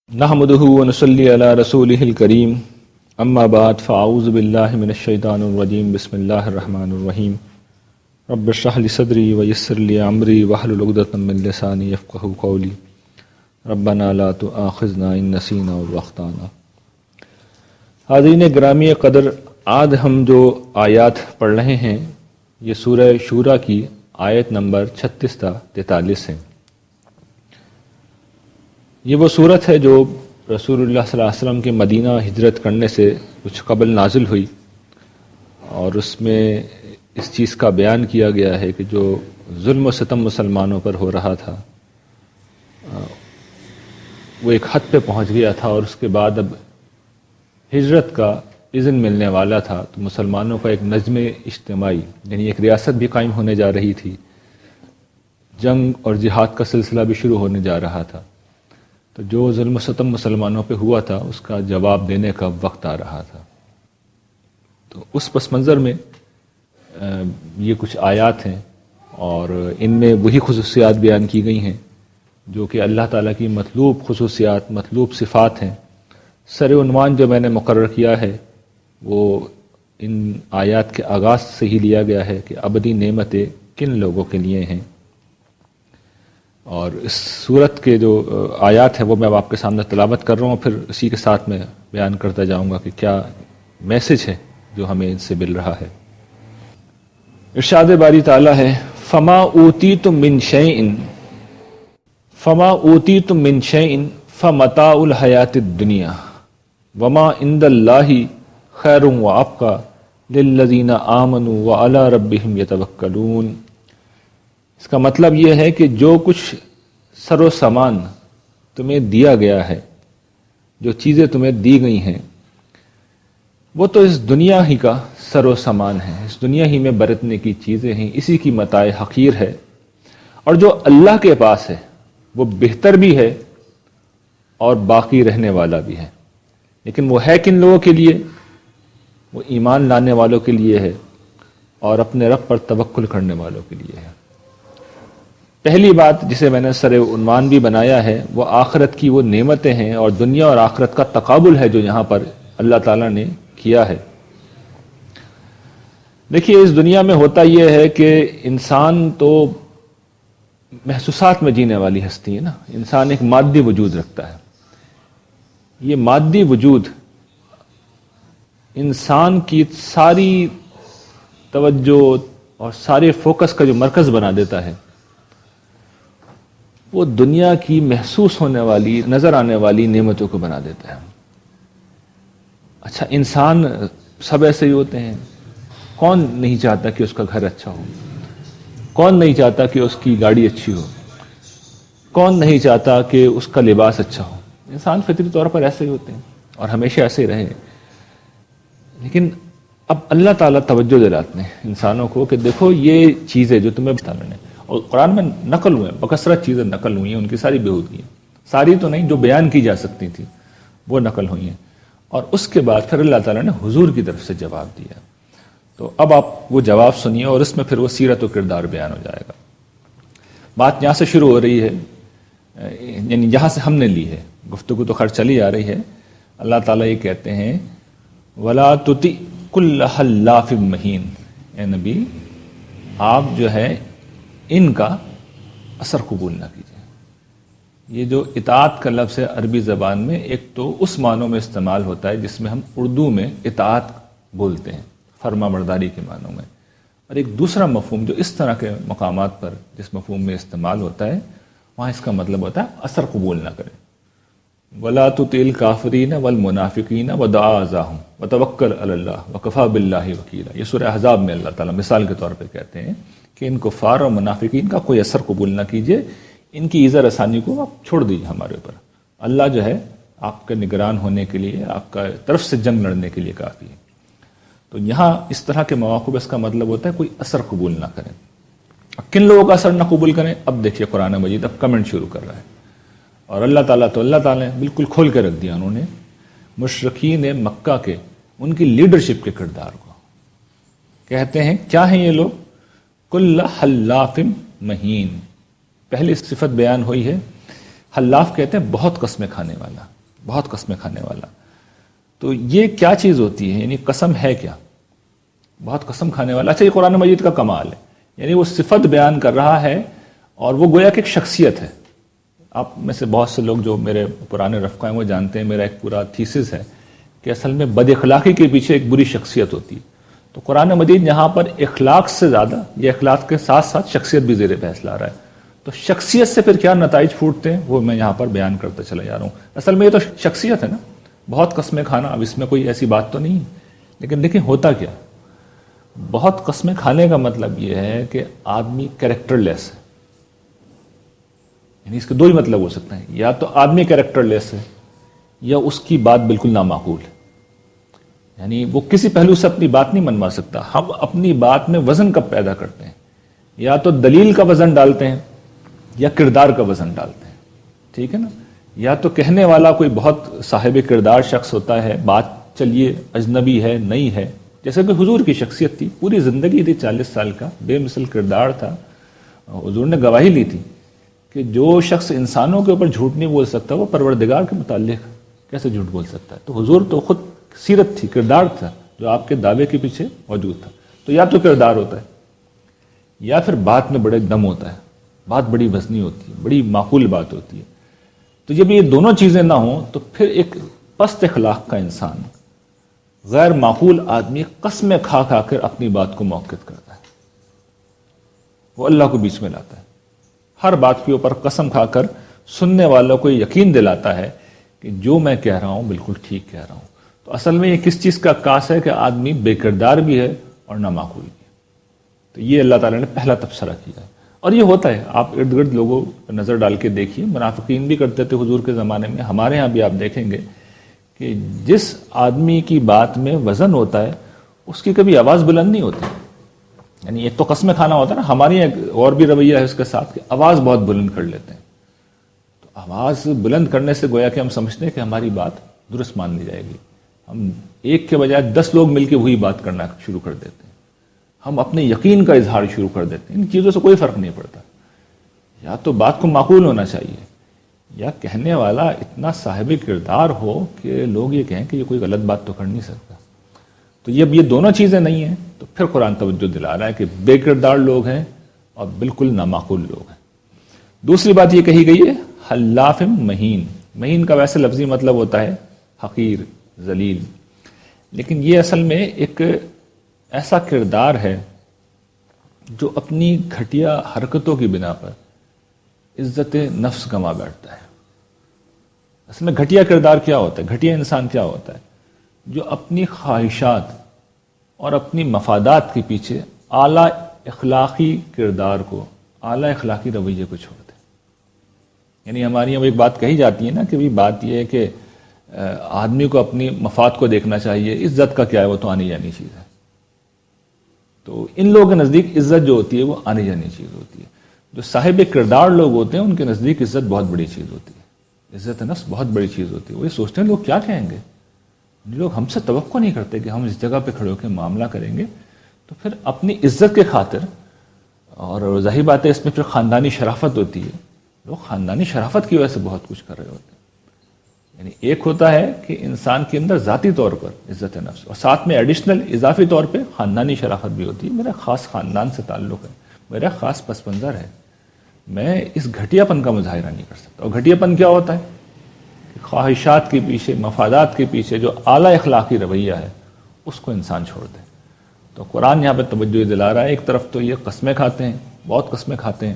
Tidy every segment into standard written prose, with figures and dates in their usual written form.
نحمده ونصلي على رسوله الكريم اما بعد فاعوذ بالله من الشيطان الرجيم بسم الله الرحمن الرحيم رب اشرح لي صدري ويسر لي امري واحلل عقدة من لساني يفقهوا قولي ربنا لا تؤاخذنا ان نسينا او اخطانا۔ حاضرین گرامی قدر، آج ہم جو آیات پڑھ رہے ہیں یہ سورہ شورى کی آیت نمبر 36 تا 43 ہیں۔ یہ وہ صورت ہے جو رسول اللہ صلی اللہ علیہ وسلم کے مدینہ ہجرت کرنے سے کچھ قبل نازل ہوئی، اور اس میں اس چیز کا بیان کیا گیا ہے کہ جو ظلم و ستم مسلمانوں پر ہو رہا تھا وہ ایک حد پہ پہنچ گیا تھا، اور اس کے بعد اب ہجرت کا اذن ملنے والا تھا تو مسلمانوں کا ایک نظم اجتماعی یعنی ایک ریاست بھی قائم ہونے جا رہی تھی، جنگ اور جہاد کا سلسلہ بھی شروع ہونے جا رہا تھا، تو جو ظلم و ستم مسلمانوں پہ ہوا تھا اس کا جواب دینے کا وقت آ رہا تھا۔ تو اس پس منظر میں یہ کچھ آیات ہیں، اور ان میں وہی خصوصیات بیان کی گئی ہیں جو کہ اللہ تعالیٰ کی مطلوب خصوصیات، مطلوب صفات ہیں۔ سر عنوان جو میں نے مقرر کیا ہے وہ ان آیات کے آغاز سے ہی لیا گیا ہے کہ ابدی نعمتیں کن لوگوں کے لیے ہیں، اور اس صورت کے جو آیات ہیں وہ میں آپ کے سامنے تلاوت کر رہا ہوں، پھر اسی کے ساتھ میں بیان کرتا جاؤں گا کہ کیا میسج ہے جو ہمیں ان سے مل رہا ہے۔ ارشاد باری تعالیٰ ہے فما اوتیتم من شیء فما اوتیتم من شیء فمتاع الحیات الدنیا وما عند اللہ خیر وابقی للذین آمنوا وعلی ربہم یتوکلون۔ اس کا مطلب یہ ہے کہ جو کچھ سر و سامان تمہیں دیا گیا ہے، جو چیزیں تمہیں دی گئی ہیں، وہ تو اس دنیا ہی کا سر و سامان ہے، اس دنیا ہی میں برتنے کی چیزیں ہیں، اسی کی متاع حقیر ہے، اور جو اللہ کے پاس ہے وہ بہتر بھی ہے اور باقی رہنے والا بھی ہے۔ لیکن وہ ہے کن لوگوں کے لیے؟ وہ ایمان لانے والوں کے لیے ہے اور اپنے رب پر توکل کرنے والوں کے لیے ہے۔ پہلی بات جسے میں نے سر عنوان بھی بنایا ہے وہ آخرت کی وہ نعمتیں ہیں، اور دنیا اور آخرت کا تقابل ہے جو یہاں پر اللہ تعالیٰ نے کیا ہے۔ دیکھیے، اس دنیا میں ہوتا یہ ہے کہ انسان تو محسوسات میں جینے والی ہستی ہے نا، انسان ایک مادی وجود رکھتا ہے۔ یہ مادی وجود انسان کی ساری توجہ اور سارے فوکس کا جو مرکز بنا دیتا ہے وہ دنیا کی محسوس ہونے والی، نظر آنے والی نعمتوں کو بنا دیتا ہے۔ اچھا، انسان سب ایسے ہی ہوتے ہیں؟ کون نہیں چاہتا کہ اس کا گھر اچھا ہو؟ کون نہیں چاہتا کہ اس کی گاڑی اچھی ہو؟ کون نہیں چاہتا کہ اس کا لباس اچھا ہو؟ انسان فطری طور پر ایسے ہی ہوتے ہیں اور ہمیشہ ایسے ہی رہے۔ لیکن اب اللہ تعالیٰ توجہ دلاتے ہیں انسانوں کو کہ دیکھو یہ چیزیں جو تمہیں بتانے، اور قرآن میں نقل ہوئے ہیں، بکثرت چیزیں نقل ہوئی ہیں، ان کی ساری بےہودگی ہیں، ساری تو نہیں، جو بیان کی جا سکتی تھی وہ نقل ہوئی ہیں، اور اس کے بعد پھر اللہ تعالیٰ نے حضور کی طرف سے جواب دیا۔ تو اب آپ وہ جواب سنیے، اور اس میں پھر وہ سیرت و کردار بیان ہو جائے گا۔ بات یہاں سے شروع ہو رہی ہے، یعنی جہاں سے ہم نے لی ہے، گفتگو تو خیر چلی آ رہی ہے۔ اللہ تعالیٰ یہ کہتے ہیں وَلَا تُطِعْ كُلَّ حَلَّافٍ مَّهِينٍ، اے نبی آپ جو ہے ان کا اثر قبول نہ کیجیے۔ یہ جو اطاعت کا لفظ ہے عربی زبان میں ایک تو اس معنوں میں استعمال ہوتا ہے جس میں ہم اردو میں اطاعت بولتے ہیں، فرما برداری کے معنوں میں، اور ایک دوسرا مفہوم جو اس طرح کے مقامات پر جس مفہوم میں استعمال ہوتا ہے وہاں اس کا مطلب ہوتا ہے اثر قبول نہ کرے۔ وَلَا تُطِعِ الْكَافِرِينَ وَالْمُنَافِقِينَ وَدَعَ أَذَاهُمْ وَتَوَكَّلْ عَلَى اللَّهِ وَكَفَى بِاللَّهِ وَكِيلًا۔ یہ سورہ احزاب میں اللہ تعالیٰ مثال کے طور پہ کہتے ہیں کہ ان کفار اور منافقین کا کوئی اثر قبول نہ کیجیے، ان کی ایذا رسانی کو آپ چھوڑ دیجیے ہمارے اوپر، اللہ جو ہے آپ کے نگران ہونے کے لیے، آپ کا طرف سے جنگ لڑنے کے لیے کافی ہے۔ تو یہاں اس طرح کے مواقع میں اس کا مطلب ہوتا ہے کوئی اثر قبول نہ کریں۔ کن لوگوں کا اثر نہ قبول کریں؟ اب دیکھیے قرآن مجید اب کمنٹ شروع کر رہا ہے، اور اللہ تعالیٰ نے بالکل کھول کے رکھ دیا انہوں نے مشرکین مکہ کے، ان کی لیڈرشپ کے کردار کو۔ کہتے ہیں کیا ہیں یہ لوگ؟ کل حلاف مہین، پہلی صفت بیان ہوئی ہے، حلاف کہتے ہیں بہت قسمیں کھانے والا، بہت قسمیں کھانے والا. تو یہ کیا چیز ہوتی ہے؟ یعنی قسم ہے کیا؟ بہت قسم کھانے والا. اچھا، یہ قرآن مجید کا کمال ہے. یعنی وہ صفت بیان کر رہا ہے اور وہ گویا کہ ایک شخصیت ہے. آپ میں سے بہت سے لوگ جو میرے پرانے رفقہ ہیں وہ جانتے ہیں، میرا ایک پورا تھیسس ہے کہ اصل میں بد اخلاقی کے پیچھے ایک بری شخصیت ہوتی ہے. تو قرآن مجید یہاں پر اخلاق سے زیادہ، یہ اخلاق کے ساتھ ساتھ شخصیت بھی زیر بحث لا رہا ہے. تو شخصیت سے پھر کیا نتائج پھوٹتے ہیں وہ میں یہاں پر بیان کرتا چلا جا رہا ہوں. اصل میں یہ تو شخصیت ہے نا، بہت قسمیں کھانا. اب اس میں کوئی ایسی بات تو نہیں، لیکن دیکھیں ہوتا کیا. بہت قسمیں کھانے کا مطلب یہ ہے کہ آدمی کریکٹر لیس ہے. یعنی اس کے دو ہی مطلب ہو سکتے ہیں، یا تو آدمی کریکٹر لیس ہے یا اس کی بات بالکل نامعقول ہے. یعنی وہ کسی پہلو سے اپنی بات نہیں منوا سکتا. ہم اپنی بات میں وزن کب پیدا کرتے ہیں؟ یا تو دلیل کا وزن ڈالتے ہیں یا کردار کا وزن ڈالتے ہیں. ٹھیک ہے نا؟ یا تو کہنے والا کوئی بہت صاحب کردار شخص ہوتا ہے، بات چلیے اجنبی ہے، نہیں ہے. جیسے کہ حضور کی شخصیت تھی، پوری زندگی تھی 40 سال کا، بے مثل کردار تھا. حضور نے گواہی لی تھی کہ جو شخص انسانوں کے اوپر جھوٹ نہیں بول سکتا وہ پروردگار کے متعلق کیسے جھوٹ بول سکتا ہے. تو حضور تو خود سیرت تھی، کردار تھا جو آپ کے دعوے کے پیچھے موجود تھا. تو یا تو کردار ہوتا ہے یا پھر بات میں بڑے دم ہوتا ہے، بات بڑی وزنی ہوتی ہے، بڑی معقول بات ہوتی ہے. تو جب یہ دونوں چیزیں نہ ہوں تو پھر ایک پست اخلاق کا انسان، غیر معقول آدمی قسمیں کھا کھا کر اپنی بات کو موقت کرتا ہے. وہ اللہ کو بیچ میں لاتا ہے، ہر بات کے اوپر قسم کھا کر سننے والوں کو یقین دلاتا ہے کہ جو میں کہہ رہا ہوں بالکل ٹھیک کہہ رہا ہوں. تو اصل میں یہ کس چیز کا عکاس ہے کہ آدمی بے کردار بھی ہے اور نامعقول بھی ہے. تو یہ اللہ تعالیٰ نے پہلا تبصرہ کیا ہے. اور یہ ہوتا ہے، آپ ارد گرد لوگوں پر نظر ڈال کے دیکھیے، منافقین بھی کرتے تھے حضور کے زمانے میں، ہمارے ہاں بھی آپ دیکھیں گے کہ جس آدمی کی بات میں وزن ہوتا ہے اس کی کبھی آواز بلند نہیں ہوتی. یعنی ایک تو قسمیں کھانا ہوتا ہے نا، ہماری اور بھی رویہ ہے اس کے ساتھ کہ آواز بہت بلند کر لیتے ہیں. تو آواز بلند کرنے سے گویا کہ ہم سمجھتے ہیں کہ ہماری بات درست مان لی جائے گی. ہم ایک کے بجائے 10 لوگ مل کے وہی بات کرنا شروع کر دیتے ہیں. ہم اپنے یقین کا اظہار شروع کر دیتے ہیں. ان چیزوں سے کوئی فرق نہیں پڑتا. یا تو بات کو معقول ہونا چاہیے یا کہنے والا اتنا صاحب کردار ہو کہ لوگ یہ کہیں کہ یہ کوئی غلط بات تو کر نہیں سکتا. تو جب یہ دونوں چیزیں نہیں ہیں تو پھر قرآن توجہ دلا رہا ہے کہ بے کردار لوگ ہیں اور بالکل نامعقول لوگ ہیں. دوسری بات یہ کہی گئی ہے حلاف مہین. مہین کا ویسے لفظی مطلب ہوتا ہے حقیر، ذلیل، لیکن یہ اصل میں ایک ایسا کردار ہے جو اپنی گھٹیا حرکتوں کی بنا پر عزت نفس گنوا بیٹھتا ہے. اصل میں گھٹیا کردار کیا ہوتا ہے؟ گھٹیا انسان کیا ہوتا ہے؟ جو اپنی خواہشات اور اپنی مفادات کے پیچھے اعلیٰ اخلاقی کردار کو، اعلیٰ اخلاقی رویے کو چھوڑ دے. یعنی ہماری یہاں وہ ایک بات کہی جاتی ہے نا کہ بات یہ ہے کہ آدمی کو اپنی مفاد کو دیکھنا چاہیے، عزت کا کیا ہے، وہ تو آنی جانی چیز ہے. تو ان لوگوں کے نزدیک عزت جو ہوتی ہے وہ آنی جانی چیز ہوتی ہے. جو صاحب کردار لوگ ہوتے ہیں ان کے نزدیک عزت بہت بڑی چیز ہوتی ہے، عزت نفس بہت بڑی چیز ہوتی ہے. وہ یہ سوچتے ہیں لوگ کیا کہیں گے. لوگ ہم سے توقع نہیں کرتے کہ ہم اس جگہ پہ کھڑے ہو کے معاملہ کریں گے. تو پھر اپنی عزت کے خاطر، اور ظاہر بات ہے اس میں پھر خاندانی شرافت ہوتی ہے، لوگ خاندانی شرافت کی وجہ سے بہت کچھ کر رہے ہوتے ہیں. یعنی ایک ہوتا ہے کہ انسان کے اندر ذاتی طور پر عزت نفس، اور ساتھ میں ایڈیشنل اضافی طور پہ خاندانی شرافت بھی ہوتی ہے. میرا خاص خاندان سے تعلق ہے، میرا خاص پس منظر ہے، میں اس گھٹیا پن کا مظاہرہ نہیں کر سکتا. اور گھٹیا پن کیا ہوتا ہے؟ کہ خواہشات کے پیچھے، مفادات کے پیچھے جو اعلیٰ اخلاقی رویہ ہے اس کو انسان چھوڑ دے. تو قرآن یہاں پہ توجہ دلا رہا ہے. ایک طرف تو یہ قسمیں کھاتے ہیں، بہت قسمیں کھاتے ہیں،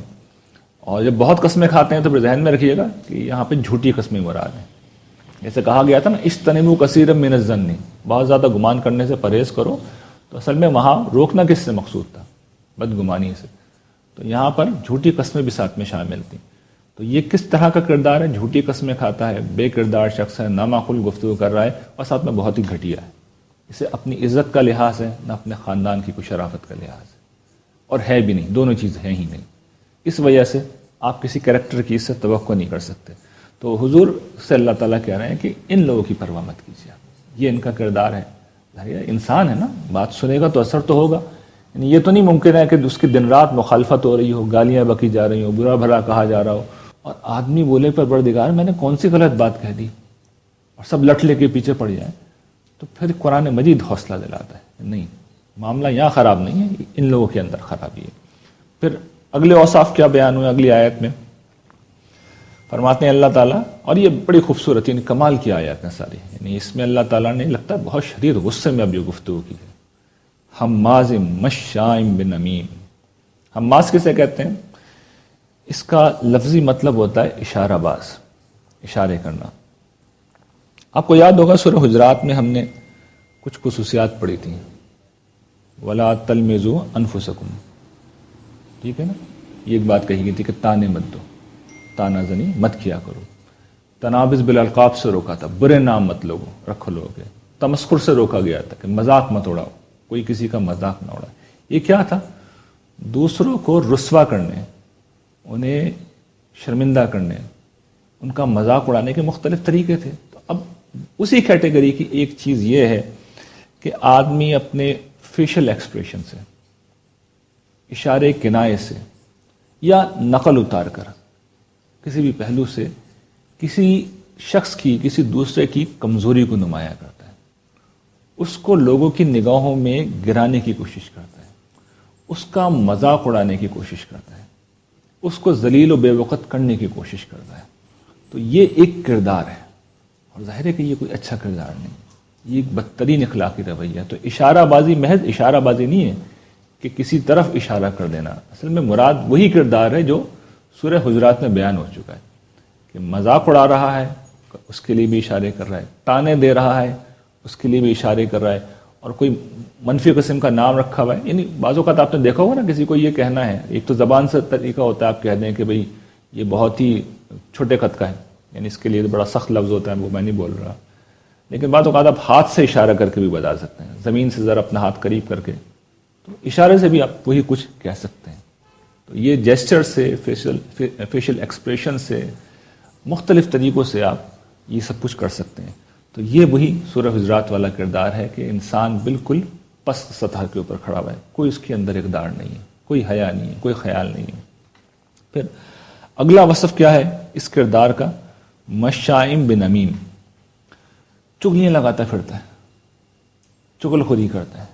اور جب بہت قسمیں کھاتے ہیں تو پھر ذہن میں رکھیے گا کہ یہاں پہ جھوٹی قسمیں مراد ہیں. جیسے کہا گیا تھا نا اجتنبوا کثیرا من الظن، بہت زیادہ گمان کرنے سے پرہیز کرو. تو اصل میں وہاں روکنا کس سے مقصود تھا؟ بدگمانی سے. تو یہاں پر جھوٹی قسمیں بھی ساتھ میں شامل تھیں. تو یہ کس طرح کا کردار ہے؟ جھوٹی قسمیں کھاتا ہے، بے کردار شخص ہے، نامعقول گفتگو کر رہا ہے، اور ساتھ میں بہت ہی گھٹیا ہے. اسے اپنی عزت کا لحاظ ہے نہ اپنے خاندان کی کوئی شرافت کا لحاظ ہے، اور ہے بھی نہیں، دونوں چیز ہیں ہی نہیں. اس وجہ سے آپ کسی کریکٹر کی اس سے توقع نہیں کر سکتے. تو حضور سے اللہ تعالیٰ کہہ رہے ہیں کہ ان لوگوں کی پرواہ مت کیجیے، یہ ان کا کردار ہے. انسان ہے نا، بات سنے گا تو اثر تو ہوگا. یعنی یہ تو نہیں ممکن ہے کہ اس کی دن رات مخالفت ہو رہی ہو، گالیاں بکی جا رہی ہوں، برا بھلا کہا جا رہا ہو، اور آدمی بولے پروردگار میں نے کون سی غلط بات کہہ دی. اور سب لٹلے کے پیچھے پڑ جائیں، تو پھر قرآن مجید حوصلہ دلاتا ہے نہیں، معاملہ یہاں خراب نہیں ہے، ان لوگوں کے اندر خرابی ہے۔ پھر اگلے اوصاف کیا بیان ہوئے اگلی آیت میں؟ فرماتے ہیں اللہ تعالیٰ، اور یہ بڑی خوبصورت یعنی کمال کی آیات ہیں ساری، یعنی اس میں اللہ تعالیٰ نے لگتا ہے بہت شدید غصے میں اب یہ گفتگو کی ہے۔ حماز مشاء بنمیم، حماز کسے کہتے ہیں؟ اس کا لفظی مطلب ہوتا ہے اشارہ باز، اشارے کرنا۔ آپ کو یاد ہوگا سورہ حجرات میں ہم نے کچھ خصوصیات پڑھی تھیں، وَلَا تَلْمِزُوا أَنفُسَكُمْ، ٹھیک ہے نا؟ یہ ایک بات کہی گئی تھی کہ تانے مت دو، تانا زنی مت کیا کرو۔ تنابز بالالقاب سے روکا تھا، برے نام مت لوگو رکھو لوگے۔ تمسخر سے روکا گیا تھا کہ مذاق مت اڑاؤ، کوئی کسی کا مذاق نہ اڑائے۔ یہ کیا تھا؟ دوسروں کو رسوا کرنے، انہیں شرمندہ کرنے، ان کا مذاق اڑانے کے مختلف طریقے تھے۔ تو اب اسی کیٹیگری کی ایک چیز یہ ہے کہ آدمی اپنے فیشل ایکسپریشن سے، اشارے کنائے سے یا نقل اتار کر کسی بھی پہلو سے کسی شخص کی، کسی دوسرے کی کمزوری کو نمایاں کرتا ہے، اس کو لوگوں کی نگاہوں میں گرانے کی کوشش کرتا ہے، اس کا مذاق اڑانے کی کوشش کرتا ہے، اس کو ذلیل و بے وقت کرنے کی کوشش کرتا ہے۔ تو یہ ایک کردار ہے، اور ظاہر ہے کہ یہ کوئی اچھا کردار نہیں، یہ ایک بدترین اخلاقی رویہ ہے۔ تو اشارہ بازی محض اشارہ بازی نہیں ہے کہ کسی طرف اشارہ کر دینا، اصل میں مراد وہی کردار ہے جو سورہ حجرات میں بیان ہو چکا ہے کہ مذاق اڑا رہا ہے، اس کے لیے بھی اشارے کر رہا ہے، تانے دے رہا ہے، اس کے لیے بھی اشارے کر رہا ہے، اور کوئی منفی قسم کا نام رکھا ہوا ہے۔ یعنی بعض اوقات آپ نے دیکھا ہوگا نا، کسی کو یہ کہنا ہے، ایک تو زبان سے طریقہ ہوتا ہے آپ کہہ دیں کہ بھئی یہ بہت ہی چھوٹے قد کا ہے، یعنی اس کے لیے بڑا سخت لفظ ہوتا ہے، وہ میں نہیں بول رہا، لیکن بعض اوقات آپ ہاتھ سے اشارہ کر کے بھی بتا سکتے ہیں، زمین سے ذرا اپنا ہاتھ قریب کر کے، تو اشارے سے بھی آپ وہی کچھ کہہ سکتے ہیں۔ تو یہ جیسچر سے، فیشل ایکسپریشن سے، مختلف طریقوں سے آپ یہ سب کچھ کر سکتے ہیں۔ تو یہ وہی سورہ حجرات والا کردار ہے کہ انسان بالکل پست سطح کے اوپر کھڑا ہوا ہے، کوئی اس کے اندر اقدار نہیں ہے، کوئی حیا نہیں ہے، کوئی خیال نہیں ہے۔ پھر اگلا وصف کیا ہے اس کردار کا؟ مشاء بنمیم، چغلیاں لگاتا پھرتا ہے، چغل خوری کرتا ہے۔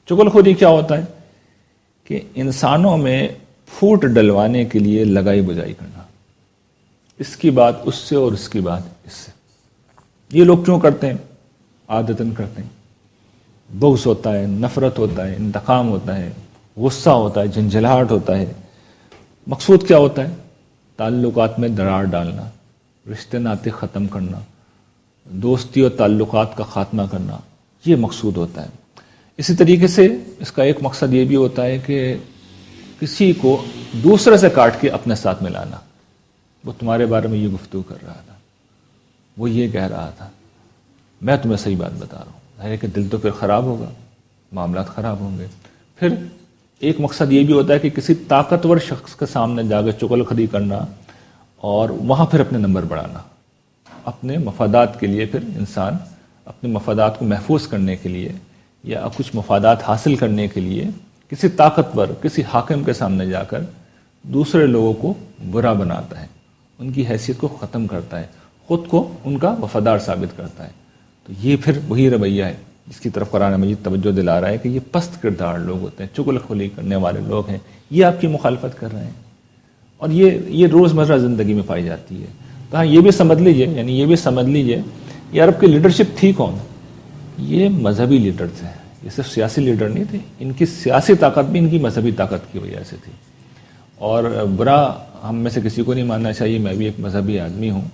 چغل خوری کیا ہوتا ہے؟ کہ انسانوں میں پھوٹ ڈلوانے کے لیے لگائی بجائی کرنا، اس کی بات اس سے اور اس کی بات اس سے۔ یہ لوگ کیوں کرتے ہیں؟ عادتاً کرتے ہیں۔ بغض ہوتا ہے، نفرت ہوتا ہے، انتقام ہوتا ہے، غصہ ہوتا ہے، جھنجھلاہٹ ہوتا ہے۔ مقصود کیا ہوتا ہے؟ تعلقات میں دراڑ ڈالنا، رشتے ناطے ختم کرنا، دوستی اور تعلقات کا خاتمہ کرنا، یہ مقصود ہوتا ہے۔ اسی طریقے سے اس کا ایک مقصد یہ بھی ہوتا ہے کہ کسی کو دوسرے سے کاٹ کے اپنے ساتھ ملانا۔ وہ تمہارے بارے میں یہ گفتگو کر رہا تھا، وہ یہ کہہ رہا تھا، میں تمہیں صحیح بات بتا رہا ہوں۔ ظاہر ہے کہ دل تو پھر خراب ہوگا، معاملات خراب ہوں گے۔ پھر ایک مقصد یہ بھی ہوتا ہے کہ کسی طاقتور شخص کے سامنے جا کے چغل خری کرنا اور وہاں پھر اپنے نمبر بڑھانا، اپنے مفادات کے لیے۔ پھر انسان اپنے مفادات کو محفوظ کرنے کے لیے یا کچھ مفادات حاصل کرنے کے لیے کسی طاقتور، کسی حاکم کے سامنے جا کر دوسرے لوگوں کو برا بناتا ہے، ان کی حیثیت کو ختم کرتا ہے، خود کو ان کا وفادار ثابت کرتا ہے۔ تو یہ پھر وہی رویہ ہے جس کی طرف قرآن مجید توجہ دلا رہا ہے کہ یہ پست کردار لوگ ہوتے ہیں، چغل خوری کرنے والے لوگ ہیں، یہ آپ کی مخالفت کر رہے ہیں، اور یہ روزمرہ زندگی میں پائی جاتی ہے۔ تو ہاں یہ بھی سمجھ لیجئے، یعنی یہ بھی سمجھ لیجئے یہ عرب کی لیڈرشپ تھی کون؟ یہ مذہبی لیڈرز ہیں، یہ صرف سیاسی لیڈر نہیں تھے، ان کی سیاسی طاقت بھی ان کی مذہبی طاقت کی وجہ سے تھی۔ اور برا ہم میں سے کسی کو نہیں ماننا چاہیے، میں بھی ایک مذہبی آدمی ہوں۔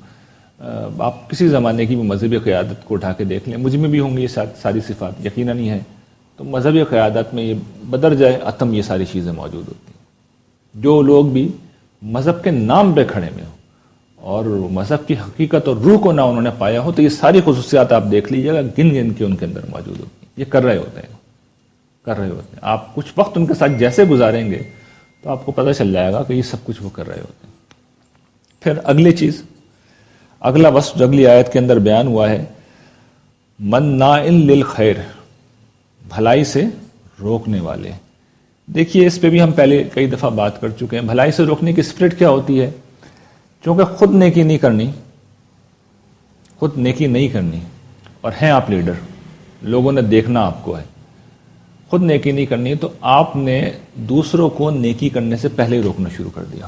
آپ کسی زمانے کی بھی مذہبی قیادت کو اٹھا کے دیکھ لیں، مجھ میں بھی ہوں گے یہ ساری صفات، یقیناً ہی ہے۔ تو مذہبی قیادت میں یہ بدرجہ اتم یہ ساری چیزیں موجود ہوتی ہیں۔ جو لوگ بھی مذہب کے نام پہ کھڑے میں ہوں اور مذہب کی حقیقت اور روح کو نہ انہوں نے پایا ہو، تو یہ ساری خصوصیات آپ دیکھ لیجیے گا، گن گن کے ان کے اندر موجود ہوتی ہیں۔ یہ کر رہے ہوتے ہیں۔ آپ کچھ وقت ان کے ساتھ جیسے گزاریں گے تو آپ کو پتہ چل جائے گا کہ یہ سب کچھ وہ کر رہے ہوتے ہیں۔ پھر اگلی چیز، اگلا وصف جو اگلی آیت کے اندر بیان ہوا ہے، مناع للخیر، بھلائی سے روکنے والے۔ دیکھیے اس پہ بھی ہم پہلے کئی دفعہ بات کر چکے ہیں۔ بھلائی سے روکنے کی اسپرٹ کیا ہوتی ہے؟ چونکہ خود نیکی نہیں کرنی، خود نیکی نہیں کرنی اور ہیں آپ لیڈر، لوگوں نے دیکھنا آپ کو ہے، خود نیکی نہیں کرنی، تو آپ نے دوسروں کو نیکی کرنے سے پہلے ہی روکنا شروع کر دیا۔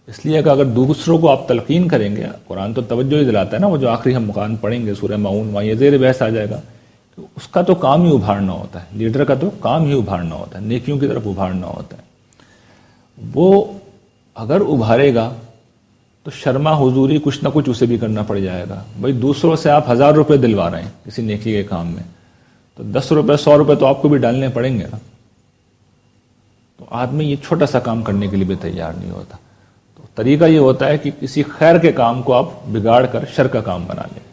اس لیے کہ اگر دوسروں کو آپ تلقین کریں گے، قرآن تو توجہ ہی دلاتا ہے نا، وہ جو آخری ہم مقام پڑھیں گے سورہ ماؤن، وہاں یہ زیر بحث آ جائے گا کہ اس کا تو کام ہی ابھارنا ہوتا ہے، لیڈر کا تو کام ہی ابھارنا ہوتا ہے، نیکیوں کی طرف ابھارنا ہوتا ہے۔ وہ اگر ابھارے گا تو شرما حضوری کچھ نہ کچھ اسے بھی کرنا پڑ جائے گا۔ بھائی دوسروں سے آپ 1000 روپے دلوا رہے ہیں کسی نیکی کے کام میں، تو 10 روپے 100 روپے تو آپ کو بھی ڈالنے پڑیں گے نا۔ تو آدمی یہ چھوٹا سا کام کرنے کے لیے بھی تیار نہیں ہوتا۔ تو طریقہ یہ ہوتا ہے کہ کسی خیر کے کام کو آپ بگاڑ کر شر کا کام بنا لیں،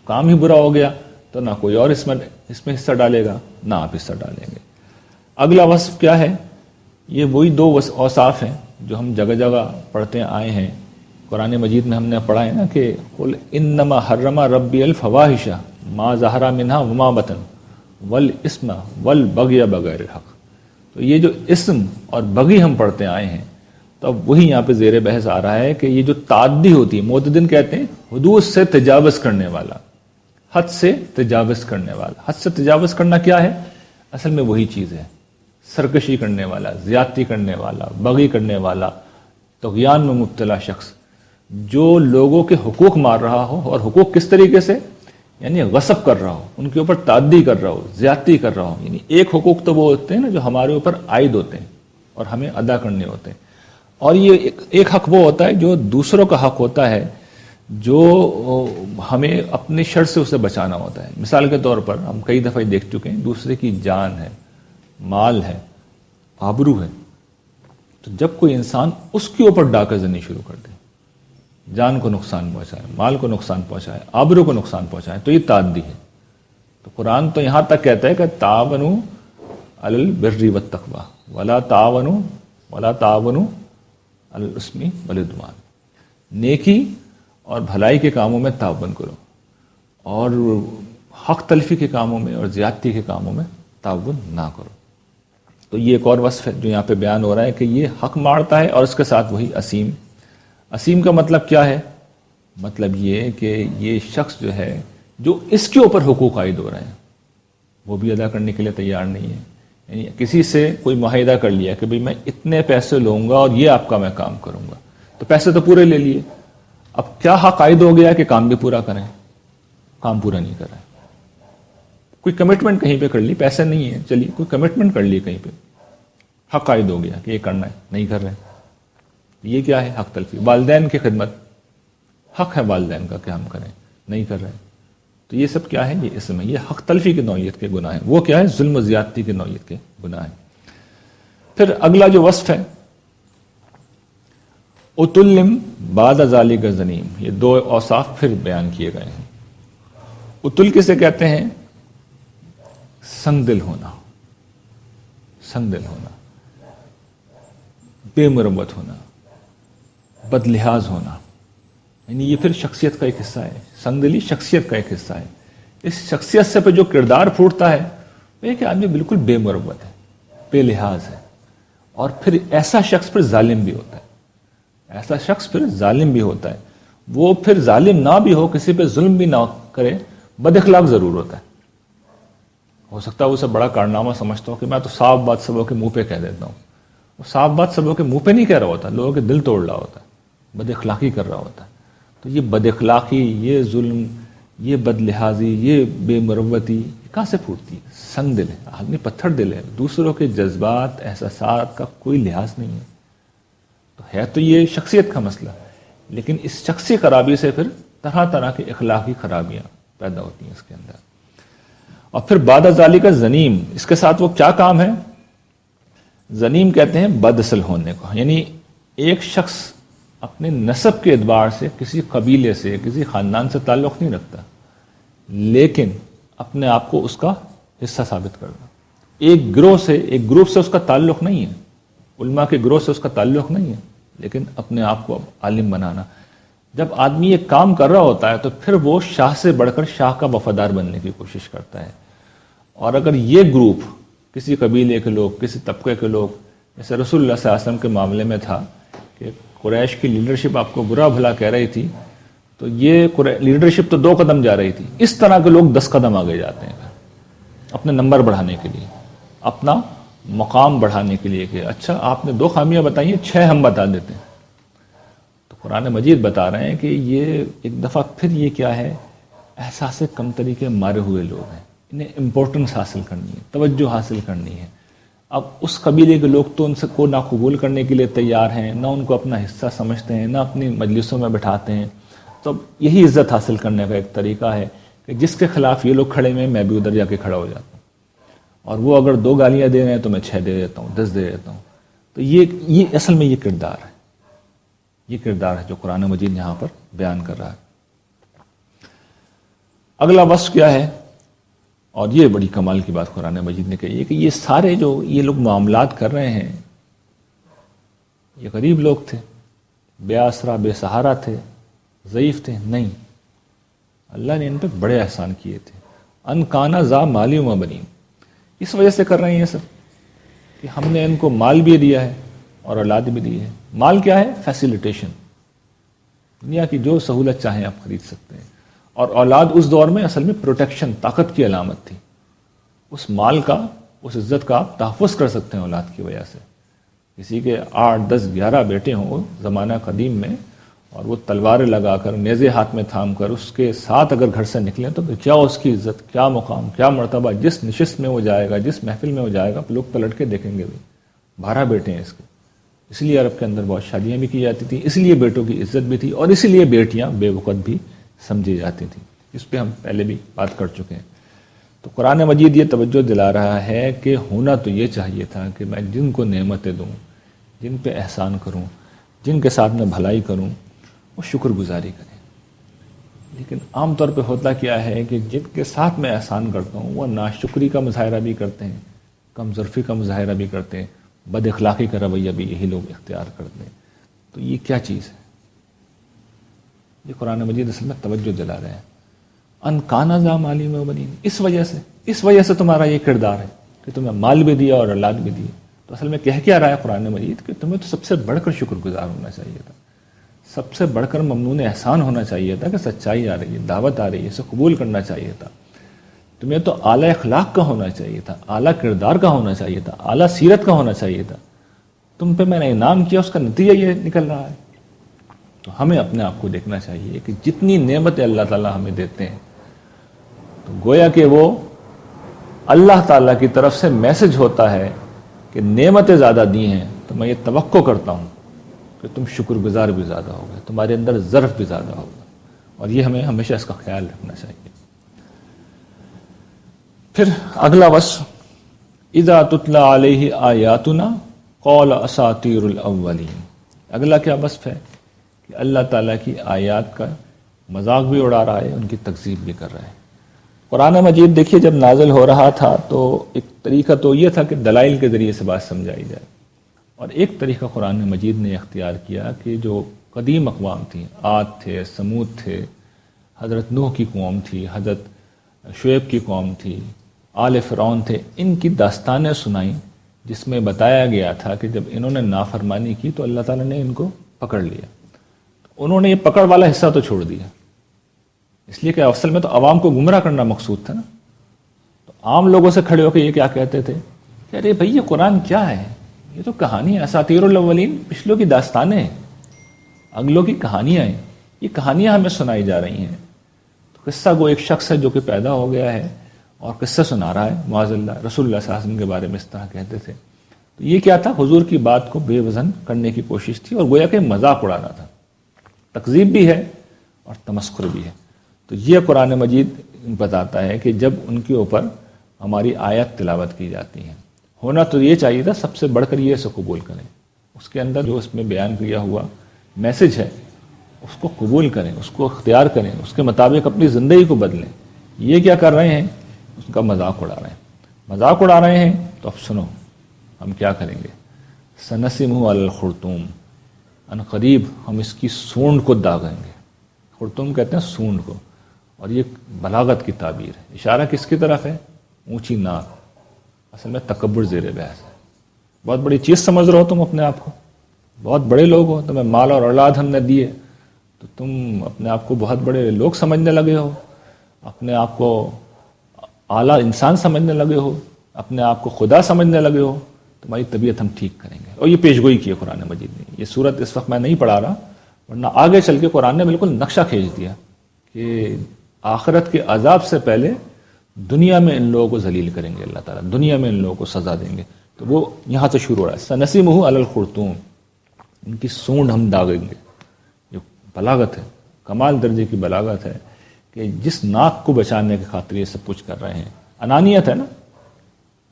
کام ہی برا ہو گیا تو نہ کوئی اور اس میں حصہ ڈالے گا، نہ آپ حصہ ڈالیں گے۔ اگلا وصف کیا ہے؟ یہ وہی 2 اوصاف ہیں جو ہم جگہ جگہ پڑھتے آئے ہیں۔ قرآن مجید میں ہم نے پڑھا ہے نا کہ قل انما حرم ربی الفواحش ما ظہر منہا وما بطن والاسم والبغی بغیر الحق۔ تو یہ جو اسم اور بغی ہم پڑھتے آئے ہیں، تو اب وہی یہاں پہ زیر بحث آ رہا ہے کہ یہ جو تعدی ہوتی ہے، معتدن کہتے ہیں حدود سے تجاوز کرنے والا، حد سے تجاوز کرنے والا۔ حد سے تجاوز کرنا کیا ہے؟ اصل میں وہی چیز ہے، سرکشی کرنے والا، زیادتی کرنے والا، بغی کرنے والا، طغیان میں مبتلا شخص جو لوگوں کے حقوق مار رہا ہو، اور حقوق کس طریقے سے؟ یعنی غصب کر رہا ہو، ان کے اوپر تعدی کر رہا ہو، زیادتی کر رہا ہو۔ یعنی ایک حقوق تو وہ ہوتے ہیں نا جو ہمارے اوپر عائد ہوتے ہیں اور ہمیں ادا کرنے ہوتے ہیں، اور یہ ایک حق وہ ہوتا ہے جو دوسروں کا حق ہوتا ہے، جو ہمیں اپنے شر سے اسے بچانا ہوتا ہے۔ مثال کے طور پر ہم کئی دفعہ دیکھ چکے ہیں، دوسرے کی جان ہے، مال ہے، آبرو ہے، تو جب کوئی انسان اس کے اوپر ڈاکہ زنی شروع کر دے، جان کو نقصان پہنچائے، مال کو نقصان پہنچائے، آبرو کو نقصان پہنچائے، تو یہ تعدی ہے۔ تو قرآن تو یہاں تک کہتا ہے کہ تعاونوا علی البر والتقوی ولا تعاونوا علی الاثم والعدوان، نیکی اور بھلائی کے کاموں میں تعاون کرو، اور حق تلفی کے کاموں میں اور زیادتی کے کاموں میں تعاون نہ کرو۔ تو یہ ایک اور وصف ہے جو یہاں پہ بیان ہو رہا ہے کہ یہ حق مارتا ہے، اور اس کے ساتھ وہی اسیم۔ اسیم کا مطلب کیا ہے؟ مطلب یہ کہ یہ شخص جو ہے، جو اس کے اوپر حقوق عائد ہو رہے ہیں، وہ بھی ادا کرنے کے لیے تیار نہیں ہے۔ یعنی کسی سے کوئی معاہدہ کر لیا کہ بھئی میں اتنے پیسے لوں گا اور یہ آپ کا میں کام کروں گا، تو پیسے تو پورے لے لیے، اب کیا حق عائد ہو گیا کہ کام بھی پورا کریں؟ کام پورا نہیں کر رہے۔ کوئی کمٹمنٹ کہیں پہ کر لی، پیسے نہیں ہے، چلیے کوئی کمٹمنٹ کر لی کہیں پہ، حق عائد ہو گیا کہ یہ کرنا ہے، نہیں کر رہے۔ یہ کیا ہے؟ حق تلفی۔ والدین کی خدمت، حق ہے والدین کا کہ ہم کریں، نہیں کر رہے، تو یہ سب کیا ہے؟ یہ اسم ہے، یہ حق تلفی کی نوعیت کے گناہ ہیں۔ وہ کیا ہے؟ ظلم و زیادتی کی نوعیت کے گناہ ہیں۔ پھر اگلا جو وصف ہے، اتلم بعد ذالک زنیم، یہ 2 اوصاف پھر بیان کیے گئے ہیں۔ اتل کسے کہتے ہیں؟ سنگ دل ہونا، سنگ دل ہونا، بے مروت ہونا، بد لحاظ ہونا، یعنی یہ پھر شخصیت کا ایک حصہ ہے۔ سنگ دلی شخصیت کا ایک حصہ ہے۔ اس شخصیت سے پہ جو کردار پھوٹتا ہے وہ یہ کہ آدمی بالکل بے مروت ہے، بے لحاظ ہے، اور پھر ایسا شخص پھر ظالم بھی ہوتا ہے، ایسا شخص پھر ظالم بھی ہوتا ہے۔ وہ پھر ظالم نہ بھی ہو، کسی پہ ظلم بھی نہ کرے، بد اخلاق ضرور ہوتا ہے۔ ہو سکتا ہے اسے بڑا کارنامہ سمجھتا ہو کہ میں تو صاف بات سبوں کے منہ پہ کہہ دیتا ہوں، وہ صاف بات سبوں کے منہ پہ نہیں کہہ رہا ہوتا، لوگوں کے دل توڑ رہا ہوتا ہے، بد اخلاقی کر رہا ہوتا ہے۔ تو یہ بد اخلاقی، یہ ظلم، یہ بد لحاظی، یہ بے مروتی کہاں سے پھوٹتی ہے؟ سنگ دل ہے، آدمی پتھر دل ہے، دوسروں کے جذبات احساسات کا کوئی لحاظ نہیں ہے۔ تو ہے تو یہ شخصیت کا مسئلہ، لیکن اس شخصی خرابی سے پھر طرح طرح کی اخلاقی خرابیاں پیدا ہوتی ہیں اس کے اندر۔ اور پھر بعد ذالک زنیم، اس کے ساتھ وہ کیا کام ہے؟ زنیم کہتے ہیں بد اصل ہونے کو، یعنی ایک شخص اپنے نسب کے اعتبار سے کسی قبیلے سے، کسی خاندان سے تعلق نہیں رکھتا، لیکن اپنے آپ کو اس کا حصہ ثابت کرنا۔ ایک گروہ سے، ایک گروپ سے اس کا تعلق نہیں ہے، علماء کے گروہ سے اس کا تعلق نہیں ہے، لیکن اپنے آپ کو عالم بنانا۔ جب آدمی یہ کام کر رہا ہوتا ہے تو پھر وہ شاہ سے بڑھ کر شاہ کا وفادار بننے کی کوشش کرتا ہے۔ اور اگر یہ گروپ کسی قبیلے کے لوگ، کسی طبقے کے لوگ، جیسے رسول اللہ صلی اللہ علیہ وسلم کے معاملے میں تھا کہ قریش کی لیڈرشپ آپ کو برا بھلا کہہ رہی تھی، تو یہ لیڈرشپ تو 2 قدم جا رہی تھی، اس طرح کے لوگ 10 قدم آگے جاتے ہیں اپنے نمبر بڑھانے کے لیے، اپنا مقام بڑھانے کے لیے، کہ اچھا آپ نے 2 خامیاں بتائی ہیں، 6 ہم بتا دیتے ہیں۔ تو قرآن مجید بتا رہے ہیں کہ یہ ایک دفعہ پھر یہ کیا ہے، احساس کمتری کے مارے ہوئے لوگ ہیں، انہیں امپورٹنس حاصل کرنی ہے، توجہ حاصل کرنی ہے۔ اب اس قبیلے کے لوگ تو ان سے کو نہ قبول کرنے کے لیے تیار ہیں، نہ ان کو اپنا حصہ سمجھتے ہیں، نہ اپنی مجلسوں میں بٹھاتے ہیں۔ تو یہی عزت حاصل کرنے کا ایک طریقہ ہے کہ جس کے خلاف یہ لوگ کھڑے ہوئے ہیں میں بھی ادھر جا کے کھڑا ہو جاتا ہوں، اور وہ اگر 2 گالیاں دے رہے ہیں تو میں 6 دے دیتا ہوں، 10 دے دیتا ہوں۔ تو یہ اصل میں یہ کردار ہے، یہ کردار ہے جو قرآن مجید یہاں پر بیان کر رہا ہے۔ اگلا وصف کیا ہے، اور یہ بڑی کمال کی بات قرآن مجید نے کہی ہے کہ یہ سارے جو یہ لوگ معاملات کر رہے ہیں، یہ غریب لوگ تھے، بے آسرا بے سہارا تھے، ضعیف تھے؟ نہیں، اللہ نے ان پہ بڑے احسان کیے تھے۔ ان کانا ذا مالی و بنین، اس وجہ سے کر رہے ہیں یہ سب کہ ہم نے ان کو مال بھی دیا ہے اور اولاد بھی دی ہے۔ مال کیا ہے؟ فیسیلیٹیشن، دنیا کی جو سہولت چاہیں آپ خرید سکتے ہیں، اور اولاد اس دور میں اصل میں پروٹیکشن، طاقت کی علامت تھی۔ اس مال کا، اس عزت کا آپ تحفظ کر سکتے ہیں اولاد کی وجہ سے۔ کسی کے 8 10 11 بیٹے ہوں زمانہ قدیم میں، اور وہ تلواریں لگا کر، نیزے ہاتھ میں تھام کر اس کے ساتھ اگر گھر سے نکلیں تو کیا اس کی عزت، کیا مقام، کیا مرتبہ، جس نشست میں وہ جائے گا، جس محفل میں وہ جائے گا، لوگ پلٹ کے دیکھیں گے بھی 12 بیٹے ہیں اس کے۔ اس لیے عرب کے اندر بہت شادیاں بھی کی جاتی تھیں، اس لیے بیٹوں کی عزت بھی تھی، اور اسی لیے بیٹیاں بے وقت بھی سمجھی جاتی تھیں۔ اس پہ ہم پہلے بھی بات کر چکے ہیں۔ تو قرآن مجید یہ توجہ دلا رہا ہے کہ ہونا تو یہ چاہیے تھا کہ میں جن کو نعمتیں دوں، جن پہ احسان کروں، جن کے ساتھ میں بھلائی کروں، وہ شکر گزاری کریں۔ لیکن عام طور پہ ہوتا کیا ہے کہ جن کے ساتھ میں احسان کرتا ہوں وہ ناشکری کا مظاہرہ بھی کرتے ہیں، کم ظرفی کا مظاہرہ بھی کرتے ہیں، بد اخلاقی کا رویہ بھی یہی لوگ اختیار کرتے ہیں۔ تو یہ کیا چیز ہے؟ یہ قرآن مجید اصل میں توجہ دلا رہے ہیں۔ ان کانا ذا مالی و بنین، اس وجہ سے تمہارا یہ کردار ہے کہ تمہیں مال بھی دیا اور اولاد بھی دی۔ تو اصل میں کہہ کیا رہا ہے قرآن مجید کہ تمہیں تو سب سے بڑھ کر شکر گزار ہونا چاہیے تھا، سب سے بڑھ کر ممنون احسان ہونا چاہیے تھا کہ سچائی آ رہی ہے، دعوت آ رہی ہے، اسے قبول کرنا چاہیے تھا۔ تمہیں تو اعلیٰ اخلاق کا ہونا چاہیے تھا، اعلیٰ کردار کا ہونا چاہیے تھا، اعلیٰ سیرت کا ہونا چاہیے تھا۔ تم پہ میں نے انعام کیا، اس کا نتیجہ یہ نکل رہا ہے۔ تو ہمیں اپنے آپ کو دیکھنا چاہیے کہ جتنی نعمتیں اللہ تعالیٰ ہمیں دیتے ہیں، تو گویا کہ وہ اللہ تعالیٰ کی طرف سے میسج ہوتا ہے کہ نعمتیں زیادہ دی ہیں تو میں یہ توقع کرتا ہوں کہ تم شکر گزار بھی زیادہ ہوگے، تمہارے اندر ظرف بھی زیادہ ہوگا، اور یہ ہمیں ہمیشہ اس کا خیال رکھنا چاہیے۔ پھر اگلا وصف، اذا تتلی علیہ آیاتنا قال اساطیر الاولین۔ اگلا کیا وصف ہے کہ اللہ تعالیٰ کی آیات کا مذاق بھی اڑا رہا ہے، ان کی تکذیب بھی کر رہا ہے۔ قرآن مجید دیکھیے جب نازل ہو رہا تھا تو ایک طریقہ تو یہ تھا کہ دلائل کے ذریعے سے بات سمجھائی جائے، اور ایک طریقہ قرآن مجید نے اختیار کیا کہ جو قدیم اقوام تھیں، عاد تھے، سمود تھے، حضرت نوح کی قوم تھی، حضرت شعیب کی قوم تھی، آل فرعون تھے، ان کی داستانیں سنائیں جس میں بتایا گیا تھا کہ جب انہوں نے نافرمانی کی تو اللہ تعالیٰ نے ان کو پکڑ لیا۔ انہوں نے یہ پکڑ والا حصہ تو چھوڑ دیا، اس لیے کہ اصل میں تو عوام کو گمراہ کرنا مقصود تھا نا۔ تو عام لوگوں سے کھڑے ہو کے یہ کیا کہتے تھے کہ ارے بھائی یہ قرآن کیا ہے، یہ تو کہانی ہے، اساطیر الاولین، پچھلوں کی داستانیں ہیں، اگلوں کی کہانیاں ہیں، یہ کہانیاں ہمیں سنائی جا رہی ہیں۔ تو قصہ گو ایک شخص ہے جو کہ پیدا ہو گیا ہے اور قصہ سنا رہا ہے، معاذ اللہ، رسول اللہ صلی اللہ علیہ وسلم کے بارے میں اس طرح کہتے تھے۔ تو یہ کیا تھا؟ حضور کی بات کو بے وزن کرنے کی کوشش تھی، اور گویا کہ مذاق اڑانا تھا، تکذیب بھی ہے اور تمسخر بھی ہے۔ تو یہ قرآن مجید بتاتا ہے کہ جب ان کے اوپر ہماری آیت تلاوت کی جاتی ہیں، ہونا تو یہ چاہیے تھا سب سے بڑھ کر یہ اسے قبول کریں، اس کے اندر جو اس میں بیان کیا ہوا میسج ہے اس کو قبول کریں، اس کو اختیار کریں، اس کے مطابق اپنی زندگی کو بدلیں۔ یہ کیا کر رہے ہیں؟ اس کا مذاق اڑا رہے ہیں، مذاق اڑا رہے ہیں۔ تو اب سنو ہم کیا کریں گے، سنسمہ علی الخرطوم، ان قریب ہم اس کی سونڈ کو داغیں گے۔ خرطوم کہتے ہیں سونڈ کو، اور یہ بلاغت کی تعبیر ہے، اشارہ کس کی طرف ہے؟ اونچی ناک، اصل میں تکبر زیر بحث ہے۔ بہت بڑی چیز سمجھ رہے ہو تم اپنے آپ کو، بہت بڑے لوگ ہو، تمہیں مال اور اولاد ہم نے دیے، تو تو تم اپنے آپ کو بہت بڑے لوگ سمجھنے لگے ہو، اپنے آپ کو اعلیٰ انسان سمجھنے لگے ہو، اپنے آپ کو خدا سمجھنے لگے ہو، تمہاری طبیعت ہم ٹھیک کریں گے۔ اور یہ پیشگوئی کی ہے قرآن مجید نے۔ یہ صورت اس وقت میں نہیں پڑھا رہا، ورنہ آگے چل کے قرآن نے بالکل نقشہ کھینچ دیا کہ آخرت کے عذاب سے پہلے دنیا میں ان لوگوں کو ذلیل کریں گے اللہ تعالیٰ، دنیا میں ان لوگوں کو سزا دیں گے۔ تو وہ یہاں سے شروع ہو رہا ہے، سنسمہ علی الخرطوم، ان کی سونڈ ہم داغیں گے۔ جو بلاغت ہے، کمال درجے کی بلاغت ہے کہ جس ناک کو بچانے کی خاطر یہ سب کچھ کر رہے ہیں۔ انانیت ہے نا،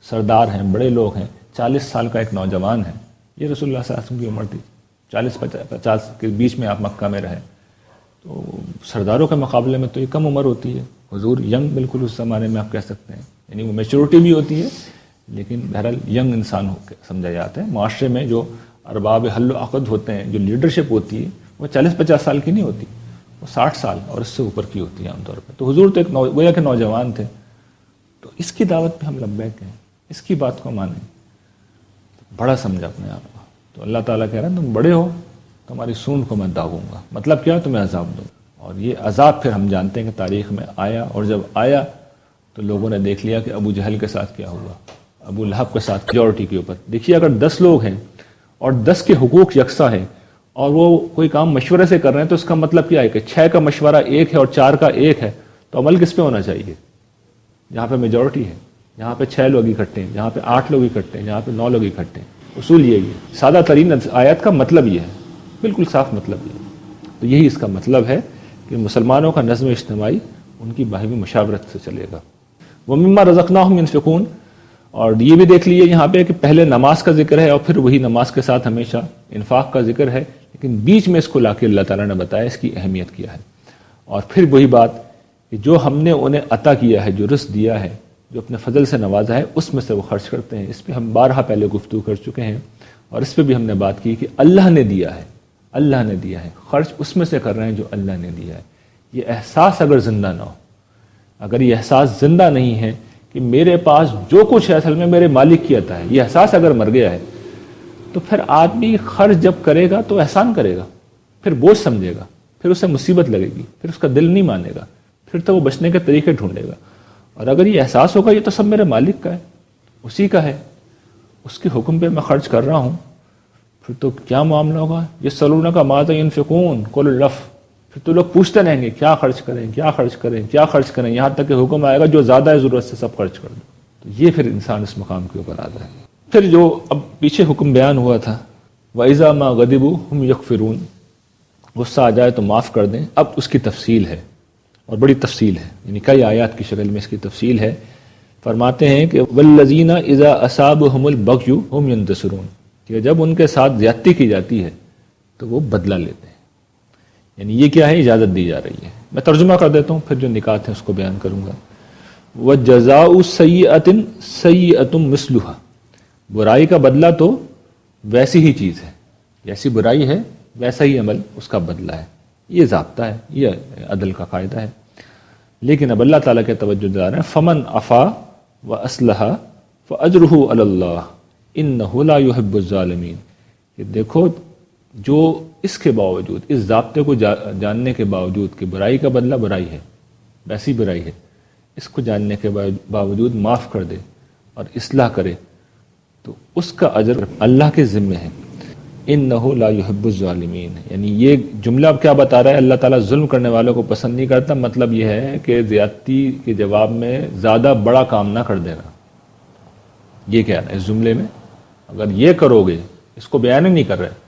سردار ہیں، بڑے لوگ ہیں، 40 سال کا ایک نوجوان ہے، یہ رسول اللہ صلی اللہ علیہ وسلم کی عمر تھی، 40-50 کے بیچ میں آپ مکہ میں رہے، تو سرداروں کے مقابلے میں تو یہ کم عمر ہوتی ہے۔ حضور ینگ بالکل اس زمانے میں آپ کہہ سکتے ہیں، یعنی وہ میچورٹی بھی ہوتی ہے لیکن بہرحال ینگ انسان ہو کے سمجھا جاتا ہے۔ معاشرے میں جو ارباب حل و عقد ہوتے ہیں، جو لیڈرشپ ہوتی ہے، وہ 40-50 سال کی نہیں ہوتی، وہ 60 سال اور اس سے اوپر کی ہوتی ہے عام طور پہ۔ تو حضور تو ایک گویا کہ نوجوان تھے، تو اس کی دعوت پہ ہم لبیک ہیں، اس کی بات کو مانیں، بڑا سمجھا اپنے آپ کو۔ تو اللہ تعالیٰ کہہ رہے ہیں تم بڑے ہو، تمہاری سونڈ کو میں داغوں گا، مطلب کیا؟ تمہیں عذاب دوں۔ اور یہ عذاب پھر ہم جانتے ہیں کہ تاریخ میں آیا، اور جب آیا تو لوگوں نے دیکھ لیا کہ ابو جہل کے ساتھ کیا ہوا، ابو لہب کے ساتھ میجورٹی کے اوپر۔ دیکھیے اگر 10 لوگ ہیں اور 10 کے حقوق یکساں ہیں اور وہ کوئی کام مشورے سے کر رہے ہیں، تو اس کا مطلب کیا ہے کہ 6 کا مشورہ 1 ہے اور 4 کا 1 ہے، تو عمل کس پہ ہونا چاہیے؟ جہاں پہ میجورٹی ہے، جہاں پہ 6 لوگ اکٹھے ہیں، جہاں پہ 8 لوگ اکٹھے ہیں، جہاں پہ 9 لوگ اکٹھے ہیں۔ اصول یہی ہے، سادہ ترین آیت کا مطلب یہ ہے، بالکل صاف مطلب یہ ہے۔ تو یہی اس کا مطلب ہے کہ مسلمانوں کا نظم اجتماعی ان کی باہمی مشاورت سے چلے گا۔ وَمِمَّا رَزَقْنَاهُمْ يُنْفِقُونَ، اور یہ بھی دیکھ لیجیے یہاں پہ کہ پہلے نماز کا ذکر ہے اور پھر وہی نماز کے ساتھ ہمیشہ انفاق کا ذکر ہے، لیکن بیچ میں اس کو لا کے اللہ تعالیٰ نے بتایا اس کی اہمیت کیا ہے۔ اور پھر وہی بات کہ جو ہم نے انہیں عطا کیا ہے، جو رزق دیا ہے، جو اپنے فضل سے نوازا ہے، اس میں سے وہ خرچ کرتے ہیں۔ اس پہ ہم بارہا پہلے گفتگو کر چکے ہیں، اور اس پہ بھی ہم نے بات کی کہ اللہ نے دیا ہے، اللہ نے دیا ہے، خرچ اس میں سے کر رہے ہیں جو اللہ نے دیا ہے۔ یہ احساس اگر زندہ نہ ہو، اگر یہ احساس زندہ نہیں ہے کہ میرے پاس جو کچھ ہے اصل میں میرے مالک کی عطا ہے، یہ احساس اگر مر گیا ہے، تو پھر آدمی خرچ جب کرے گا تو احسان کرے گا، پھر بوجھ سمجھے گا، پھر اسے مصیبت لگے گی، پھر اس کا دل نہیں مانے گا، پھر تو وہ بچنے کے طریقے ڈھونڈے گا۔ اور اگر یہ احساس ہوگا یہ تو سب میرے مالک کا ہے، اسی کا ہے، اس کے حکم پہ میں خرچ کر رہا ہوں، پھر تو کیا معاملہ ہوگا؟ یہ سلونہ کا ماذا ينفقون قل العفو، پھر تو لوگ پوچھتے رہیں گے کیا خرچ کریں، کیا خرچ کریں، کیا خرچ کریں، یہاں تک کہ حکم آئے گا جو زیادہ ہے ضرورت سے سب خرچ کر دو۔ تو یہ پھر انسان اس مقام کے اوپر آتا ہے۔ پھر جو اب پیچھے حکم بیان ہوا تھا وَإِذَا مَا غَضِبُوا هُمْ يَغْفِرُونَ، غصہ آ جائے تو معاف کر دیں، اب اس کی تفصیل ہے اور بڑی تفصیل ہے، یعنی کئی آیات کی شکل میں اس کی تفصیل ہے۔ فرماتے ہیں کہ وَالَّذِينَ إِذَا أَصَابَهُمُ الْبَغْيُ هُمْ يَنْتَصِرُونَ، کہ جب ان کے ساتھ زیادتی کی جاتی ہے تو وہ بدلہ لیتے ہیں۔ یعنی یہ کیا ہے؟ اجازت دی جا رہی ہے۔ میں ترجمہ کر دیتا ہوں، پھر جو نکات ہیں اس کو بیان کروں گا۔ وَجَزَاءُ سَيِّئَةٍ سَيِّئَةٌ مِثْلُهَا، برائی کا بدلہ تو ویسی ہی چیز ہے، جیسی برائی ہے ویسا ہی عمل اس کا بدلہ ہے، یہ ضابطہ ہے، یہ عدل کا قاعدہ ہے۔ لیکن اب اللہ تعالیٰ کے توجہ دلا رہے ہیں فمن عفا واصلح فاجرہ علی اللہ انہ لا یحب الظالمین، کہ دیکھو جو اس کے باوجود، اس ضابطے کو جاننے کے باوجود کہ برائی کا بدلہ برائی ہے، ویسی برائی ہے، اس کو جاننے کے باوجود معاف کر دے اور اصلاح کرے تو اس کا اجر اللہ کے ذمہ ہے۔ انہ لا یحب الظالمین، یعنی یہ جملہ اب کیا بتا رہا ہے؟ اللہ تعالیٰ ظلم کرنے والوں کو پسند نہیں کرتا، مطلب یہ ہے کہ زیادتی کے جواب میں زیادہ بڑا کام نہ کر دینا، یہ کہہ رہا ہے اس جملے میں۔ اگر یہ کرو گے، اس کو بیان ہی نہیں کر رہے،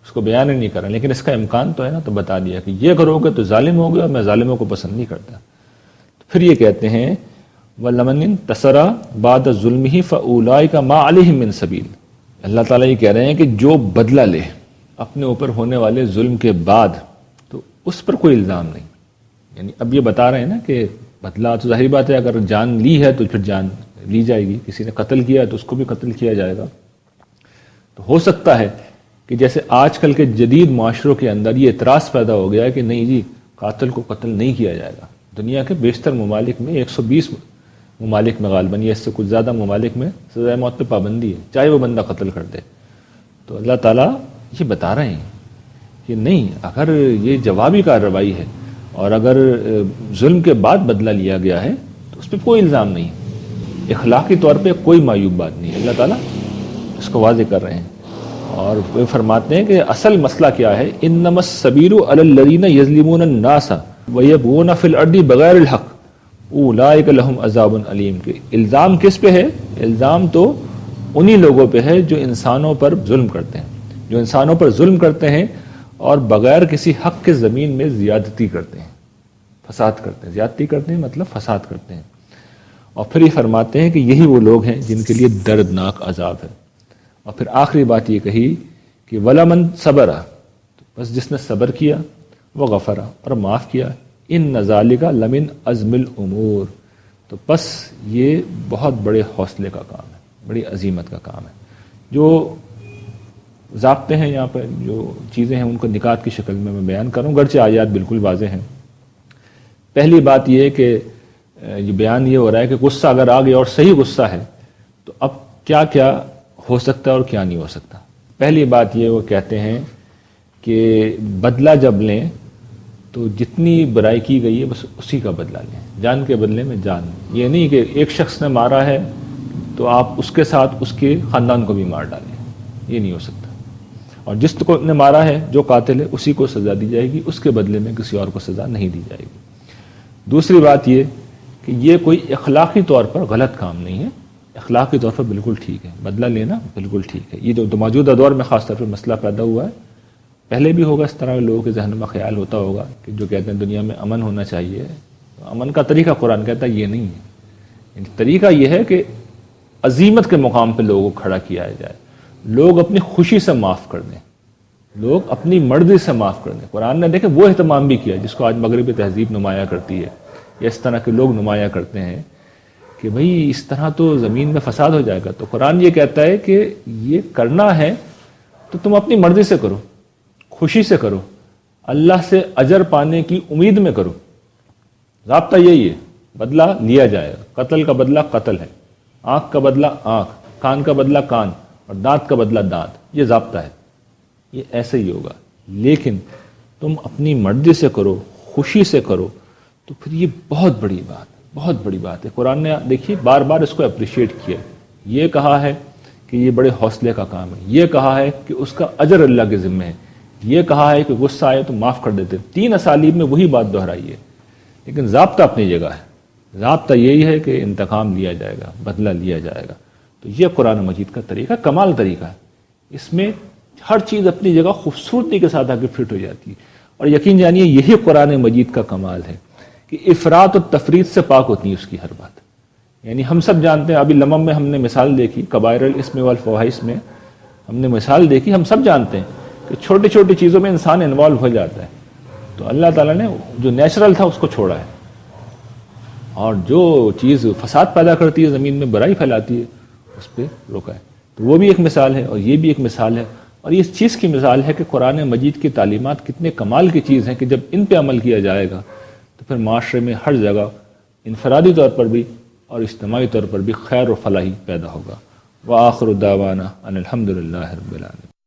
اس کو بیان ہی نہیں کر رہے، لیکن اس کا امکان تو ہے نا، تو بتا دیا کہ یہ کرو گے تو ظالم ہوگے اور میں ظالموں کو پسند نہیں کرتا۔ پھر یہ کہتے ہیں وَلَمَنِ انتَصَرَ بَعْدَ ظُلْمِهِ فَأُولَٰئِكَ مَا عَلَيْهِم مِّن سَبِيلٍ، اللہ تعالیٰ یہ کہہ رہے ہیں کہ جو بدلہ لے اپنے اوپر ہونے والے ظلم کے بعد تو اس پر کوئی الزام نہیں۔ یعنی اب یہ بتا رہے ہیں نا کہ بدلہ تو ظاہری بات ہے، اگر جان لی ہے تو پھر جان لی جائے گی، کسی نے قتل کیا ہے تو اس کو بھی قتل کیا جائے گا۔ تو ہو سکتا ہے کہ جیسے آج کل کے جدید معاشروں کے اندر یہ اعتراض پیدا ہو گیا ہے کہ نہیں جی قاتل کو قتل نہیں کیا جائے گا، دنیا کے بیشتر ممالک میں 120 ممالک میں غالباً یا اس سے کچھ زیادہ ممالک میں سزائے موت پہ پابندی ہے، چاہے وہ بندہ قتل کر دے۔ تو اللہ تعالیٰ یہ بتا رہے ہیں کہ نہیں، اگر یہ جوابی کارروائی ہے اور اگر ظلم کے بعد بدلہ لیا گیا ہے تو اس پہ کوئی الزام نہیں، اخلاقی طور پہ کوئی معیوب بات نہیں. اللہ تعالیٰ اس کو واضح کر رہے ہیں اور وہ فرماتے ہیں کہ اصل مسئلہ کیا ہے، انما السبیل علی الذین یظلمون الناس ویبغون فی الارض بغیر الحق اولئک لہم عذاب علیم. کہ الزام کس پہ ہے؟ الزام تو انہی لوگوں پہ ہے جو انسانوں پر ظلم کرتے ہیں، جو انسانوں پر ظلم کرتے ہیں اور بغیر کسی حق کے زمین میں زیادتی کرتے ہیں، فساد کرتے ہیں. زیادتی کرتے ہیں مطلب فساد کرتے ہیں. اور پھر یہ فرماتے ہیں کہ یہی وہ لوگ ہیں جن کے لیے دردناک عذاب ہے. اور پھر آخری بات یہ کہی کہ وَلَمَنْ صَبَرَ، بس جس نے صبر کیا، وَغَفَرَ، اور معاف کیا، إِنَّ ذَلِكَ لَمِنْ عَزْمِ الْأُمُورِ، تو بس یہ بہت بڑے حوصلے کا کام ہے، بڑی عظیمت کا کام ہے. جو ضابطے ہیں یہاں پر، جو چیزیں ہیں ان کو نکات کی شکل میں بیان کروں، گرچہ آیات بالکل واضح ہیں. پہلی بات یہ ہے کہ یہ بیان یہ ہو رہا ہے کہ غصہ اگر آ گیا اور صحیح غصہ ہے تو اب کیا کیا ہو سکتا ہے اور کیا نہیں ہو سکتا. پہلی بات یہ وہ کہتے ہیں کہ بدلہ جب لیں تو جتنی برائی کی گئی ہے بس اسی کا بدلہ لیں، جان کے بدلے میں جان. یہ نہیں کہ ایک شخص نے مارا ہے تو آپ اس کے ساتھ اس کے خاندان کو بھی مار ڈالیں، یہ نہیں ہو سکتا. اور جس کو نے مارا ہے، جو قاتل ہے، اسی کو سزا دی جائے گی، اس کے بدلے میں کسی اور کو سزا نہیں دی جائے گی. دوسری بات یہ کہ یہ کوئی اخلاقی طور پر غلط کام نہیں ہے، اخلاقی طور پر بالکل ٹھیک ہے، بدلہ لینا بالکل ٹھیک ہے. یہ جو موجودہ دور میں خاص طور پر مسئلہ پیدا ہوا ہے، پہلے بھی ہوگا اس طرح کے لوگوں کے ذہن میں خیال ہوتا ہوگا کہ جو کہتے ہیں دنیا میں امن ہونا چاہیے، امن کا طریقہ قرآن کہتا ہے یہ نہیں ہے. طریقہ یہ ہے کہ عظیمت کے مقام پہ لوگوں کو کھڑا کیا جائے، لوگ اپنی خوشی سے معاف کر دیں، لوگ اپنی مرضی سے معاف کر دیں. قرآن نے دیکھیں وہ اہتمام بھی کیا جس کو آج مغربی تہذیب نمایاں کرتی ہے، یا اس طرح کے لوگ نمایاں کرتے ہیں کہ بھئی اس طرح تو زمین میں فساد ہو جائے گا. تو قرآن یہ کہتا ہے کہ یہ کرنا ہے تو تم اپنی مرضی سے کرو، خوشی سے کرو، اللہ سے اجر پانے کی امید میں کرو. ضابطہ یہی ہے، بدلہ لیا جائے گا. قتل کا بدلہ قتل ہے، آنکھ کا بدلہ آنکھ، کان کا بدلہ کان، اور دانت کا بدلہ دانت. یہ ضابطہ ہے، یہ ایسے ہی ہوگا. لیکن تم اپنی مرضی سے کرو، خوشی سے کرو، تو پھر یہ بہت بڑی بات، بہت بڑی بات ہے. قرآن نے دیکھیے بار بار اس کو اپریشیٹ کیا. یہ کہا ہے کہ یہ بڑے حوصلے کا کام ہے، یہ کہا ہے کہ اس کا اجر اللہ کے ذمہ ہے، یہ کہا ہے کہ غصہ آئے تو معاف کر دیتے. تین اسالیب میں وہی بات دہرائی ہے، لیکن ضابطہ اپنی جگہ ہے. ضابطہ یہی ہے کہ انتقام لیا جائے گا، بدلہ لیا جائے گا. تو یہ قرآن مجید کا طریقہ کمال طریقہ ہے. اس میں ہر چیز اپنی جگہ خوبصورتی کے ساتھ آ کے فٹ ہو جاتی ہے. اور یقین جانیے یہی قرآن مجید کا کمال ہے کہ افراط و تفریط سے پاک ہوتی ہے اس کی ہر بات. یعنی ہم سب جانتے ہیں، ابھی لمم میں ہم نے مثال دیکھی، کبائر الاسم والفواحش میں ہم نے مثال دیکھی، ہم سب جانتے ہیں کہ چھوٹی چھوٹی چیزوں میں انسان انوالو ہو جاتا ہے. تو اللہ تعالیٰ نے جو نیچرل تھا اس کو چھوڑا ہے، اور جو چیز فساد پیدا کرتی ہے، زمین میں برائی پھیلاتی ہے، اس پہ روکا ہے. تو وہ بھی ایک مثال ہے اور یہ بھی ایک مثال ہے. اور اس چیز کی مثال ہے کہ قرآن مجید کی تعلیمات کتنے کمال کی چیز ہیں کہ جب ان پہ عمل کیا جائے گا تو پھر معاشرے میں ہر جگہ انفرادی طور پر بھی اور اجتماعی طور پر بھی خیر و فلاحی پیدا ہوگا. وآخر دعوانا ان الحمد للہ رب العالمین.